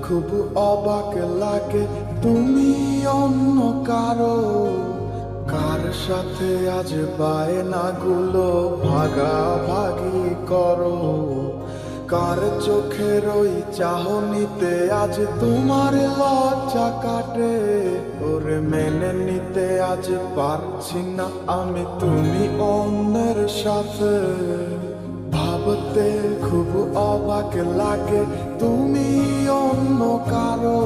খুব অবাক লাগে তুমি অন্য কারো, কার সাথে আজ বায়নাগুলো ভাগাভাগি করো। কার চোখের ওই চাহনিতে আজ তোমার লজ্জা কাটে। ওরে মেনে নিতে আজ পারছি না আমি তুমি অন্যের সাথে। ভাবতে খুব অবাক লাগে তুমি অন্য কারো,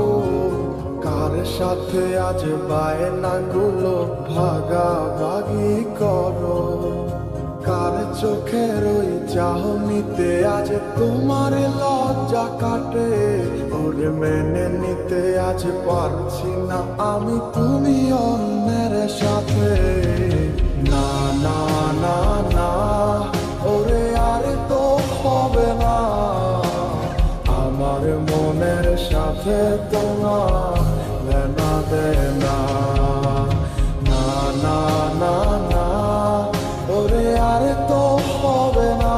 কার সাথে আজ বায়নাগুলো ভাগাভাগি করো। কার চোখের ওই চাহনিতে আজ তোমার লজ্জা কাটে। ওরে মেনে নিতে আজ পারছি না আমি তুমি অন্যের সাথে। না না না না, ওরে আর তো হবে না আমার মনের সাথে তোমার লেনা দেনা। না না না না, ওরে আর তো হবে না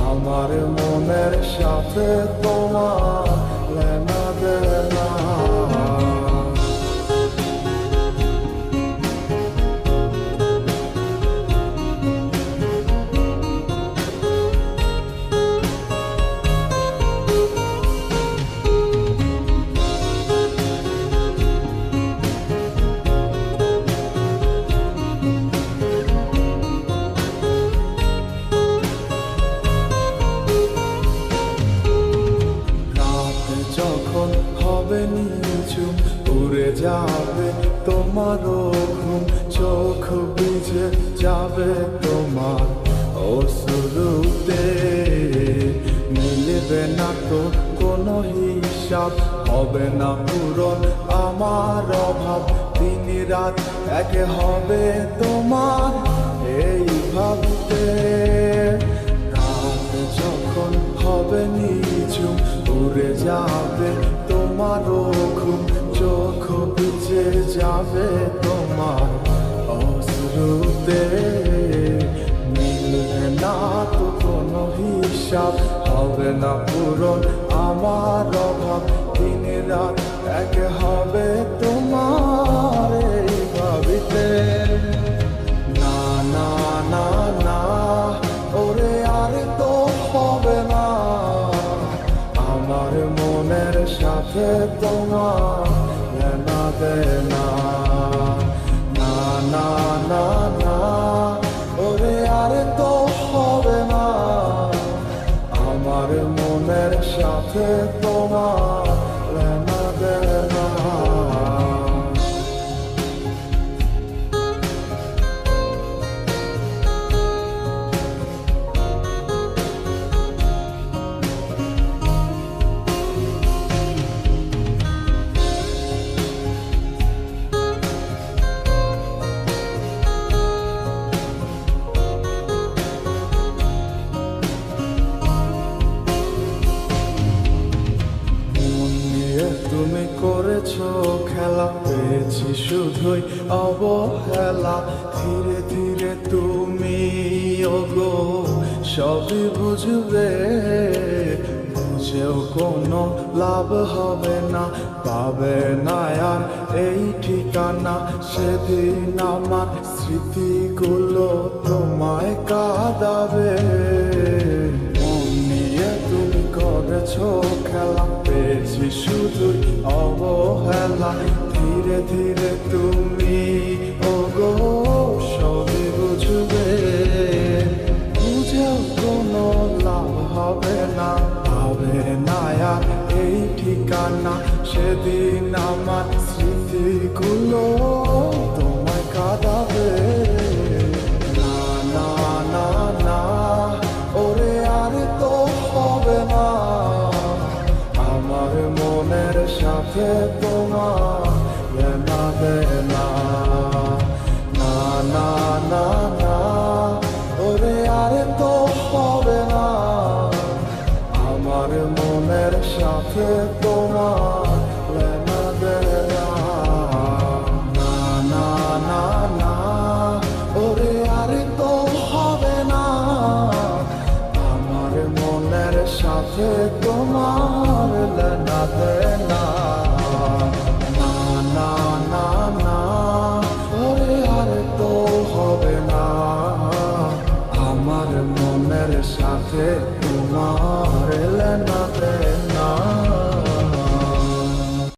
আমার মনের সাথে তোমার লেনা দেনা। যখন হবে নিঝুম উড়ে যাবে তোমারও ঘুম, চোখ ভিজে যাবে তোমার অশ্রুতে। মিলবে না তো কোনো হিসাব, হবে না পূরণ আমার অভাব। দিন রাত এক হবে তোমার এই ভাবতে। রাত যখন হবে নিঝুম উড়ে যাবে তোমারও ঘুম, চোখ ভিজে যাবে তোমার অশ্রুতে। মিলবে না তো কোনো হিসাব, হবে না পূরণ আমার অভাব। দিন রাত এক হবে তোমার এই ভাবিতে। না না না না, ওরে আর তো হবে না আমার মনের সাথে তোমার লেনা দেনা। না না না না, ওরে আর তো হবে না আমার মনের সাথে তোমার লেনা দেনা। তুমি করেছো খেলা, পেয়েছি শুধুই অবহেলা। ধীরে ধীরে তুমি ওগো সবই বুঝবে, বুঝেও কোনো লাভ হবে না। পাবে না আর এই ঠিকানা, সেদিন আমার স্মৃতিগুলো তোমায় কাঁদাবে। মন নিয়ে তুমি করেছো খেলা, পেয়েছি শুধুই অবহেলা। ধীরে ধীরে তুমি ওগো সবই বুঝবে, বুঝেও কোনো লাভ হবে না। পাবে না আর এই ঠিকানা, সেদিন আমার স্মৃতিগুলো তোমায় কাঁদাবে। না না না না, ওরে আর তো হবে না আমার মনের সাথে তোমার লেনা দেনা। না না না না, ওরে আর তো হবে না আমার মনের সাথে তোমার